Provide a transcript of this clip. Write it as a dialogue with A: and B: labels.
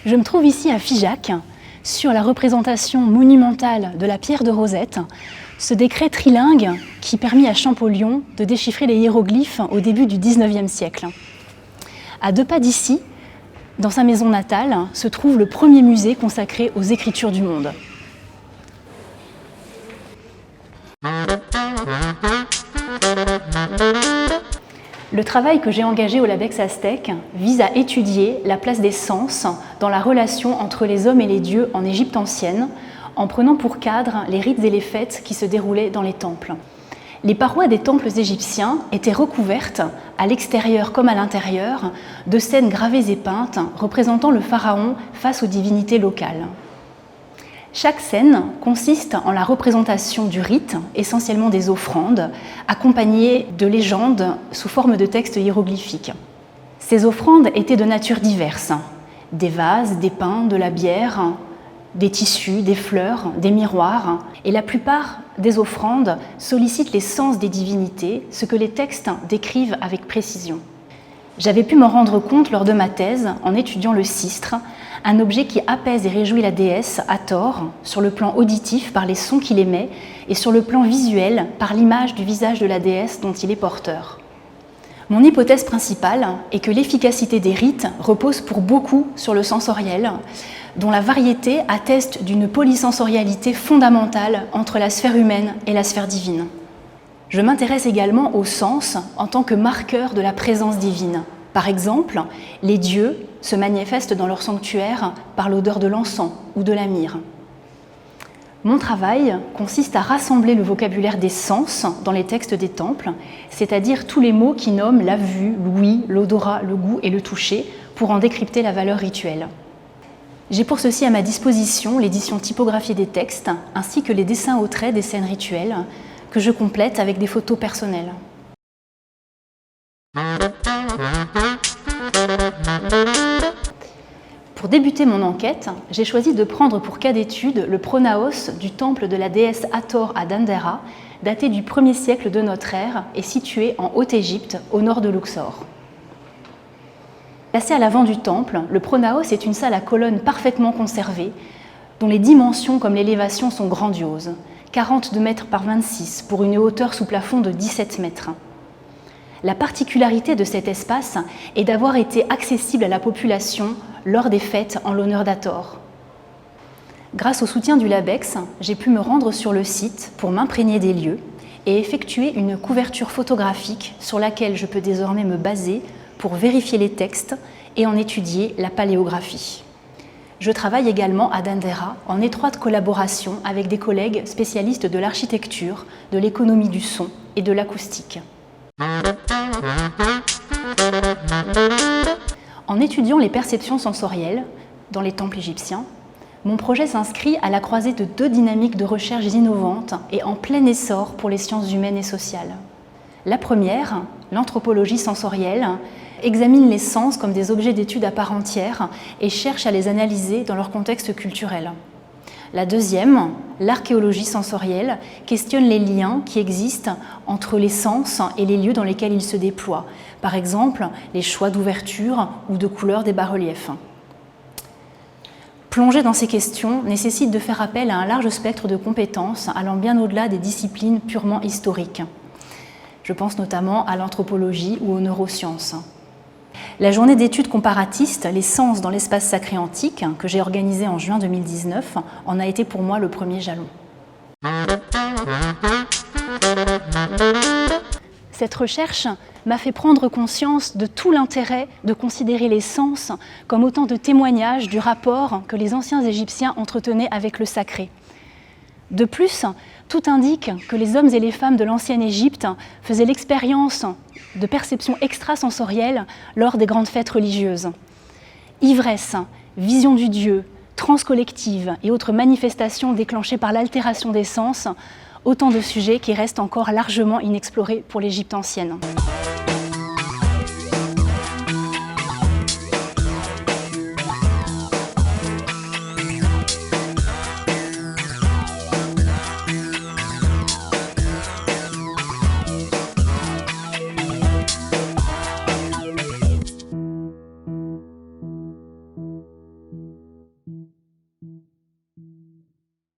A: Je me trouve ici à Figeac, sur la représentation monumentale de la pierre de Rosette, ce décret trilingue qui permit à Champollion de déchiffrer les hiéroglyphes au début du XIXe siècle. À 2 pas d'ici, dans sa maison natale, se trouve le premier musée consacré aux écritures du monde. Le travail que j'ai engagé au Labex Aztèque vise à étudier la place des sens dans la relation entre les hommes et les dieux en Égypte ancienne, en prenant pour cadre les rites et les fêtes qui se déroulaient dans les temples. Les parois des temples égyptiens étaient recouvertes, à l'extérieur comme à l'intérieur, de scènes gravées et peintes représentant le pharaon face aux divinités locales. Chaque scène consiste en la représentation du rite, essentiellement des offrandes, accompagnées de légendes sous forme de textes hiéroglyphiques. Ces offrandes étaient de nature diverse, des vases, des pains, de la bière, des tissus, des fleurs, des miroirs, et la plupart des offrandes sollicitent les sens des divinités, ce que les textes décrivent avec précision. J'avais pu m'en rendre compte lors de ma thèse en étudiant le sistre, un objet qui apaise et réjouit la déesse Hathor sur le plan auditif par les sons qu'il émet et sur le plan visuel par l'image du visage de la déesse dont il est porteur. Mon hypothèse principale est que l'efficacité des rites repose pour beaucoup sur le sensoriel, dont la variété atteste d'une polysensorialité fondamentale entre la sphère humaine et la sphère divine. Je m'intéresse également au sens en tant que marqueur de la présence divine. Par exemple, les dieux se manifestent dans leur sanctuaire par l'odeur de l'encens ou de la myrrhe. Mon travail consiste à rassembler le vocabulaire des sens dans les textes des temples, c'est-à-dire tous les mots qui nomment la vue, l'ouïe, l'odorat, le goût et le toucher pour en décrypter la valeur rituelle. J'ai pour ceci à ma disposition l'édition typographiée des textes ainsi que les dessins au trait des scènes rituelles que je complète avec des photos personnelles. Pour débuter mon enquête, j'ai choisi de prendre pour cas d'étude le pronaos du temple de la déesse Hathor à Dendera, daté du 1er siècle de notre ère et situé en Haute-Égypte, au nord de Luxor. Placé à l'avant du temple, le pronaos est une salle à colonnes parfaitement conservée, dont les dimensions comme l'élévation sont grandioses, 42 mètres par 26 pour une hauteur sous plafond de 17 mètres. La particularité de cet espace est d'avoir été accessible à la population lors des fêtes en l'honneur d'Hathor. Grâce au soutien du Labex, j'ai pu me rendre sur le site pour m'imprégner des lieux et effectuer une couverture photographique sur laquelle je peux désormais me baser pour vérifier les textes et en étudier la paléographie. Je travaille également à Dendera en étroite collaboration avec des collègues spécialistes de l'architecture, de l'économie du son et de l'acoustique. En étudiant les perceptions sensorielles dans les temples égyptiens, mon projet s'inscrit à la croisée de 2 dynamiques de recherche innovantes et en plein essor pour les sciences humaines et sociales. La première, l'anthropologie sensorielle, examine les sens comme des objets d'étude à part entière et cherche à les analyser dans leur contexte culturel. La deuxième, l'archéologie sensorielle, questionne les liens qui existent entre les sens et les lieux dans lesquels ils se déploient, par exemple les choix d'ouverture ou de couleur des bas-reliefs. Plonger dans ces questions nécessite de faire appel à un large spectre de compétences allant bien au-delà des disciplines purement historiques. Je pense notamment à l'anthropologie ou aux neurosciences. La journée d'études comparatistes, les sens dans l'espace sacré antique, que j'ai organisée en juin 2019, en a été pour moi le premier jalon. Cette recherche m'a fait prendre conscience de tout l'intérêt de considérer les sens comme autant de témoignages du rapport que les anciens Égyptiens entretenaient avec le sacré. De plus, tout indique que les hommes et les femmes de l'ancienne Égypte faisaient l'expérience de perceptions extrasensorielles lors des grandes fêtes religieuses. Ivresse, vision du Dieu, transe collective et autres manifestations déclenchées par l'altération des sens, autant de sujets qui restent encore largement inexplorés pour l'Égypte ancienne.